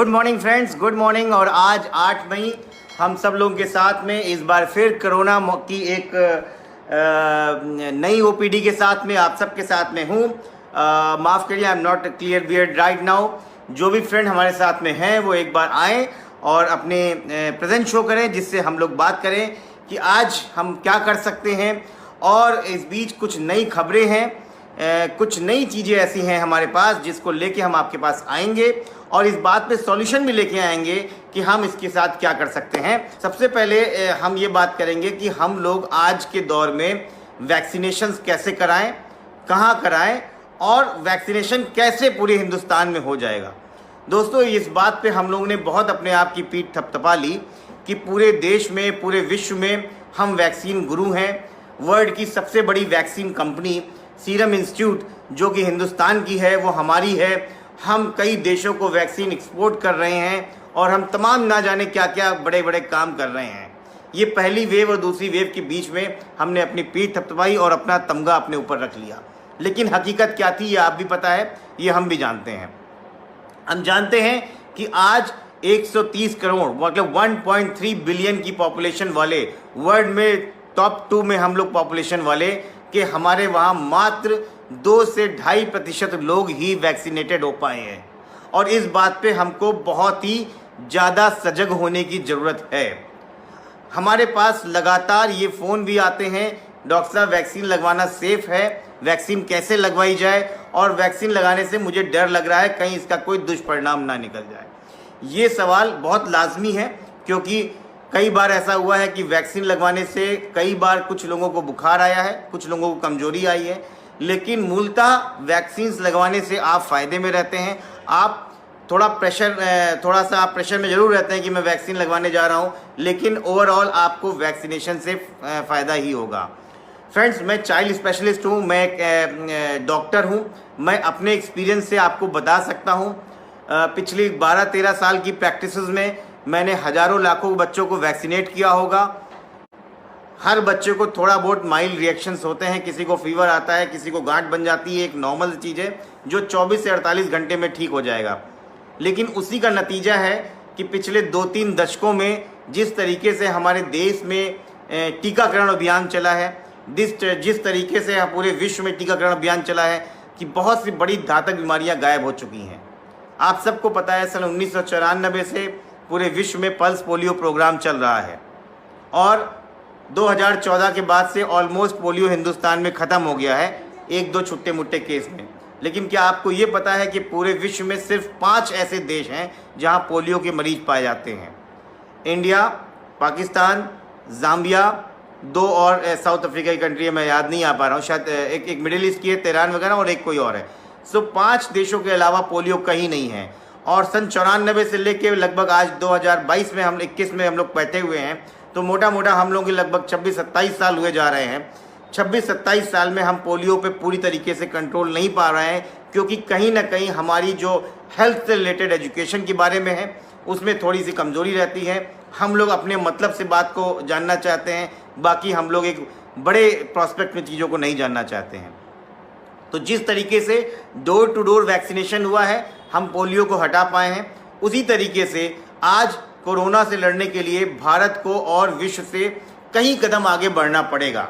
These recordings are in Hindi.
Good morning friends, good morning. और आज 8 मई हम सब लोगों के साथ में इस बार फिर कोरोना की एक नई ओपीडी के साथ में आप सब के साथ में हूँ। माफ़ करिए, I am not clear beard right now. जो भी फ्रेंड हमारे साथ में हैं वो एक बार आएँ और अपने प्रेजेंट शो करें, जिससे हम लोग बात करें कि आज हम क्या कर सकते हैं। और इस बीच कुछ नई खबरें हैं, कुछ नई चीज़ें ऐसी हैं हमारे पास जिसको लेके हम आपके पास आएंगे और इस बात पे सॉल्यूशन भी लेके आएंगे कि हम इसके साथ क्या कर सकते हैं। सबसे पहले हम ये बात करेंगे कि हम लोग आज के दौर में वैक्सीनेशन कैसे कराएं, कहां कराएं और वैक्सीनेशन कैसे पूरे हिंदुस्तान में हो जाएगा। दोस्तों, इस बात पे हम लोगों ने बहुत अपने आप की पीठ थपथपा ली कि पूरे देश में, पूरे विश्व में हम वैक्सीन गुरु हैं। वर्ल्ड की सबसे बड़ी वैक्सीन कंपनी सीरम इंस्टीट्यूट जो कि हिंदुस्तान की है, वो हमारी है। हम कई देशों को वैक्सीन एक्सपोर्ट कर रहे हैं और हम तमाम ना जाने क्या क्या बड़े बड़े काम कर रहे हैं। ये पहली वेव और दूसरी वेव के बीच में हमने अपनी पीठ थपथपाई और अपना तमगा अपने ऊपर रख लिया। लेकिन हकीकत क्या थी ये आप भी पता है, ये हम भी जानते हैं। हम जानते हैं कि आज 130 करोड़ मतलब 1.3 बिलियन की पॉपुलेशन वाले वर्ल्ड में टॉप 2 में हम लोग पॉपुलेशन वाले कि हमारे वहाँ मात्र 2 से 2.5% लोग ही वैक्सीनेटेड हो पाए हैं। और इस बात पे हमको बहुत ही ज़्यादा सजग होने की ज़रूरत है। हमारे पास लगातार ये फ़ोन भी आते हैं, डॉक्टर साहब वैक्सीन लगवाना सेफ़ है, वैक्सीन कैसे लगवाई जाए, और वैक्सीन लगाने से मुझे डर लग रहा है कहीं इसका कोई दुष्परिणाम ना निकल जाए। ये सवाल बहुत लाजमी है क्योंकि कई बार ऐसा हुआ है कि वैक्सीन लगवाने से कई बार कुछ लोगों को बुखार आया है, कुछ लोगों को कमजोरी आई है। लेकिन मूलतः वैक्सीन लगवाने से आप फ़ायदे में रहते हैं। आप थोड़ा सा आप प्रेशर में ज़रूर रहते हैं कि मैं वैक्सीन लगवाने जा रहा हूं, लेकिन ओवरऑल आपको वैक्सीनेशन से फ़ायदा ही होगा। फ्रेंड्स, मैं चाइल्ड स्पेशलिस्ट हूं, मैं एक डॉक्टर हूं। मैं अपने एक्सपीरियंस से आपको बता सकता हूं। पिछली 12-13 साल की प्रैक्टिस में मैंने हज़ारों लाखों बच्चों को वैक्सीनेट किया होगा। हर बच्चे को थोड़ा बहुत माइल्ड रिएक्शंस होते हैं, किसी को फीवर आता है, किसी को गांठ बन जाती है, एक नॉर्मल चीज़ है जो 24 से 48 घंटे में ठीक हो जाएगा। लेकिन उसी का नतीजा है कि पिछले 2-3 दशकों में जिस तरीके से हमारे देश में टीकाकरण अभियान चला है, जिस तरीके से पूरे विश्व में टीकाकरण अभियान चला है कि बहुत सी बड़ी घातक बीमारियां गायब हो चुकी हैं। आप सबको पता है सन 1994 से पूरे विश्व में पल्स पोलियो प्रोग्राम चल रहा है और 2014 के बाद से ऑलमोस्ट पोलियो हिंदुस्तान में ख़त्म हो गया है, 1-2 छुट्टे मुट्टे केस में। लेकिन क्या आपको ये पता है कि पूरे विश्व में सिर्फ 5 ऐसे देश हैं जहां पोलियो के मरीज पाए जाते हैं? इंडिया, पाकिस्तान, ज़ाम्बिया, 2 और साउथ अफ्रीका की कंट्री है, मैं याद नहीं आ पा रहा हूँ, शायद एक मिडिल ईस्ट की है, तेहरान वगैरह, और एक कोई और है। सो 5 देशों के अलावा पोलियो कहीं नहीं है। और सन 94 से लेके लगभग आज 2022 में 21 में हम लोग बैठे हुए हैं, तो मोटा मोटा हम लोग के लगभग 26-27 साल हुए जा रहे हैं। 26-27 साल में हम पोलियो पे पूरी तरीके से कंट्रोल नहीं पा रहे हैं क्योंकि कहीं ना कहीं हमारी जो हेल्थ से रिलेटेड एजुकेशन के बारे में है उसमें थोड़ी सी कमज़ोरी रहती है। हम लोग अपने मतलब से बात को जानना चाहते हैं, बाकी हम लोग एक बड़े प्रॉस्पेक्ट में चीज़ों को नहीं जानना चाहते हैं। तो जिस तरीके से डोर टू डोर वैक्सीनेशन हुआ है, हम पोलियो को हटा पाए हैं, उसी तरीके से आज कोरोना से लड़ने के लिए भारत को और विश्व से कई कदम आगे बढ़ना पड़ेगा।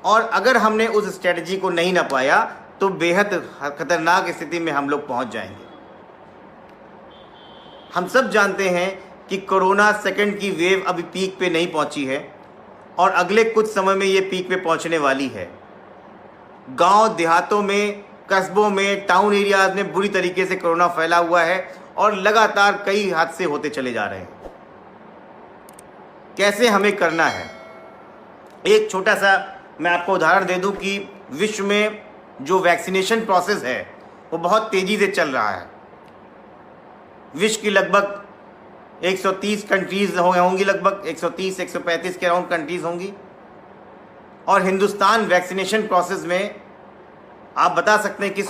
और अगर हमने उस स्ट्रेटजी को नहीं ना पाया तो बेहद खतरनाक स्थिति में हम लोग पहुंच जाएंगे। हम सब जानते हैं कि कोरोना सेकंड की वेव अभी पीक पे नहीं पहुंची है और अगले कुछ समय में ये पीक पे पहुंचने वाली है। गांव देहातों में, कस्बों में, टाउन एरियाज में बुरी तरीके से कोरोना फैला हुआ है और लगातार कई हादसे होते चले जा रहे हैं। कैसे हमें करना है, एक छोटा सा मैं आपको उदाहरण दे दूं कि विश्व में जो वैक्सीनेशन प्रोसेस है वो बहुत तेज़ी से चल रहा है। विश्व की लगभग 130 कंट्रीज़ होंगी, लगभग 130-135 के अराउंड कंट्रीज़ होंगी। और हिंदुस्तान वैक्सीनेशन प्रोसेस में आप बता सकते हैं किस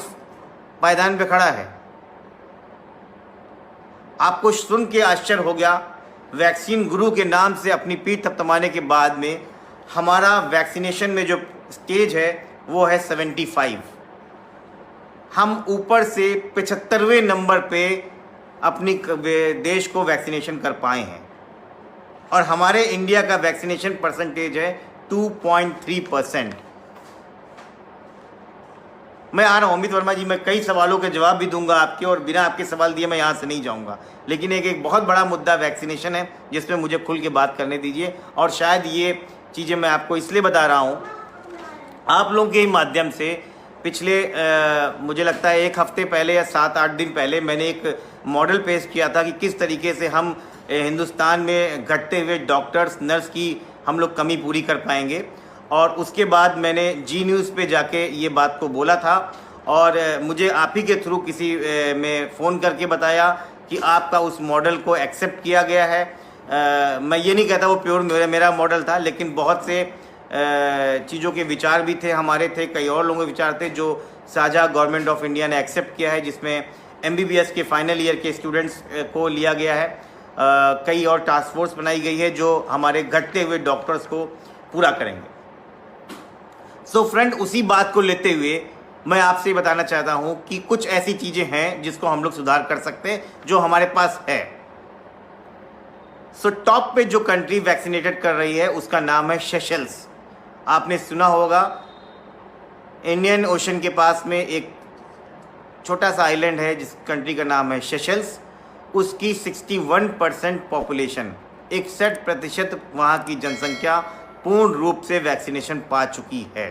पायदान पे खड़ा है। आपको सुन के आश्चर्य हो गया, वैक्सीन गुरु के नाम से अपनी पीठ थपथपाने के बाद में हमारा वैक्सीनेशन में जो स्टेज है वो है 75। हम ऊपर से 75वें नंबर पे अपनी देश को वैक्सीनेशन कर पाए हैं। और हमारे इंडिया का वैक्सीनेशन परसेंटेज है 2.3%। मैं आ रहा हूँ अमित वर्मा जी, मैं कई सवालों के जवाब भी दूंगा आपके, और बिना आपके सवाल दिए मैं यहाँ से नहीं जाऊँगा। लेकिन एक बहुत बड़ा मुद्दा वैक्सीनेशन है जिसमें मुझे खुल के बात करने दीजिए। और शायद ये चीज़ें मैं आपको इसलिए बता रहा हूँ, आप लोगों के ही माध्यम से पिछले मुझे लगता है 1 हफ्ते पहले या 7-8 दिन पहले मैंने एक मॉडल पेश किया था कि किस तरीके से हम हिंदुस्तान में घटते हुए डॉक्टर्स नर्स की हम लोग कमी पूरी कर पाएंगे। और उसके बाद मैंने जी न्यूज़ पे जाके ये बात को बोला था, और मुझे आप ही के थ्रू किसी में फ़ोन करके बताया कि आपका उस मॉडल को एक्सेप्ट किया गया है। मैं ये नहीं कहता वो प्योर मेरा मॉडल था, लेकिन बहुत से चीज़ों के विचार भी थे, हमारे थे, कई और लोगों के विचार थे जो साझा गवर्नमेंट ऑफ इंडिया ने एक्सेप्ट किया है, जिसमें MBBS के फाइनल ईयर के स्टूडेंट्स को लिया गया है। कई और टास्क फोर्स बनाई गई है जो हमारे घटते हुए डॉक्टर्स को पूरा करेंगे। सो फ्रेंड, उसी बात को लेते हुए मैं आपसे बताना चाहता हूं कि कुछ ऐसी चीज़ें हैं जिसको हम लोग सुधार कर सकते हैं जो हमारे पास है। सो टॉप पे जो कंट्री वैक्सीनेटेड कर रही है उसका नाम है सेशल्स। आपने सुना होगा, इंडियन ओशन के पास में एक छोटा सा आइलैंड है जिस कंट्री का नाम है सेशल्स। उसकी 61% पॉपुलेशन, 61% वहाँ की जनसंख्या पूर्ण रूप से वैक्सीनेशन पा चुकी है।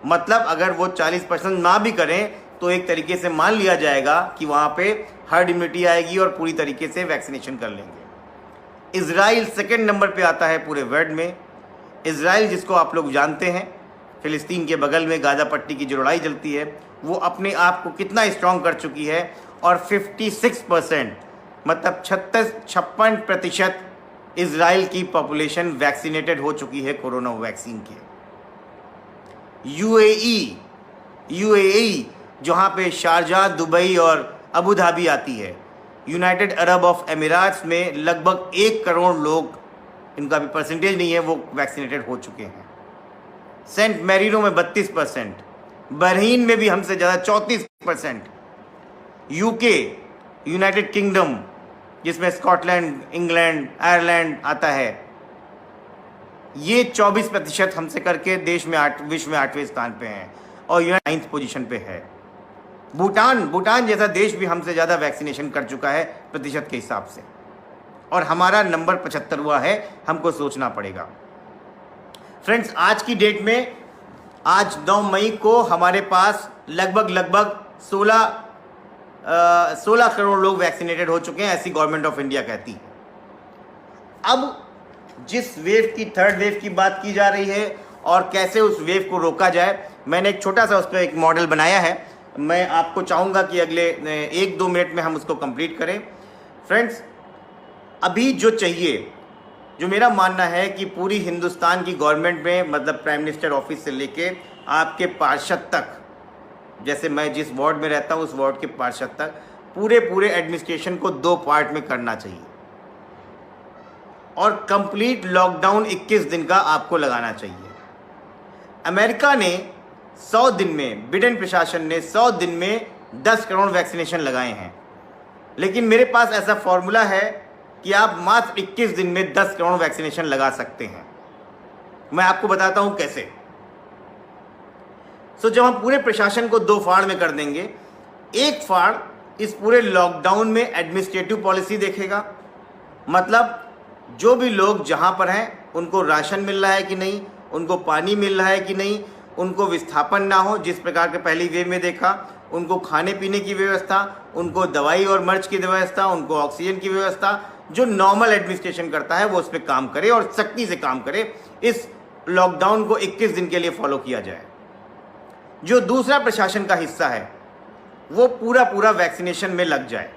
मतलब अगर वो 40% ना भी करें तो एक तरीके से मान लिया जाएगा कि वहाँ पे हर्ड इम्यूनिटी आएगी और पूरी तरीके से वैक्सीनेशन कर लेंगे। इजराइल सेकंड नंबर पे आता है पूरे वर्ल्ड में। इजराइल, जिसको आप लोग जानते हैं, फ़िलिस्तीन के बगल में गाज़ा पट्टी की जो लड़ाई चलती है, वो अपने आप को कितना स्ट्रॉन्ग कर चुकी है। और 56% मतलब 56% इजराइल की पॉपुलेशन वैक्सीनेटेड हो चुकी है कोरोना वैक्सीन के। यूएई जहाँ पे शारजाह, दुबई और अबू धाबी आती है, यूनाइटेड अरब ऑफ एमिराट्स में लगभग 1 करोड़ लोग, इनका भी परसेंटेज नहीं है, वो वैक्सीनेटेड हो चुके हैं। सेंट मैरिनो में 32%, बहरीन में भी हमसे ज़्यादा 34%, यूके, यूनाइटेड किंगडम जिसमें स्कॉटलैंड, इंग्लैंड, आयरलैंड आता है, ये 24% हमसे करके देश में विश्व में 8वें स्थान पे हैं और यूनाइटेड 9th पोजीशन पे है। भूटान जैसा देश भी हमसे ज़्यादा वैक्सीनेशन कर चुका है प्रतिशत के हिसाब से, और हमारा नंबर 75वां है। हमको सोचना पड़ेगा फ्रेंड्स। आज की डेट में, आज 9 मई को हमारे पास लगभग 16 करोड़ लोग वैक्सीनेटेड हो चुके हैं, ऐसी गवर्नमेंट ऑफ इंडिया कहती है। अब जिस वेव की, थर्ड वेव की बात की जा रही है और कैसे उस वेव को रोका जाए, मैंने एक छोटा सा उस पर एक मॉडल बनाया है। मैं आपको चाहूँगा कि अगले 1-2 मिनट में हम उसको कंप्लीट करें। फ्रेंड्स, अभी जो चाहिए, जो मेरा मानना है कि पूरी हिंदुस्तान की गवर्नमेंट में, मतलब प्राइम मिनिस्टर ऑफिस से लेके आपके पार्षद तक, जैसे मैं जिस वार्ड में रहता हूँ उस वार्ड के पार्षद तक, पूरे एडमिनिस्ट्रेशन को 2 पार्ट में करना चाहिए और कंप्लीट लॉकडाउन 21 दिन का आपको लगाना चाहिए। अमेरिका ने 100 दिन में, बिडेन प्रशासन ने 100 दिन में 10 करोड़ वैक्सीनेशन लगाए हैं। लेकिन मेरे पास ऐसा फॉर्मूला है कि आप मात्र 21 दिन में 10 करोड़ वैक्सीनेशन लगा सकते हैं। मैं आपको बताता हूं कैसे। जब हम पूरे प्रशासन को 2 फाड़ में कर देंगे, एक फाड़ इस पूरे लॉकडाउन में एडमिनिस्ट्रेटिव पॉलिसी देखेगा, मतलब जो भी लोग जहां पर हैं उनको राशन मिल रहा है कि नहीं, उनको पानी मिल रहा है कि नहीं, उनको विस्थापन ना हो जिस प्रकार के पहली वेव में देखा, उनको खाने पीने की व्यवस्था, उनको दवाई और मर्ज की व्यवस्था, उनको ऑक्सीजन की व्यवस्था, जो नॉर्मल एडमिनिस्ट्रेशन करता है वो उस पर काम करे और सख्ती से काम करे। इस लॉकडाउन को 21 दिन के लिए फॉलो किया जाए। जो दूसरा प्रशासन का हिस्सा है वो पूरा वैक्सीनेशन में लग जाए।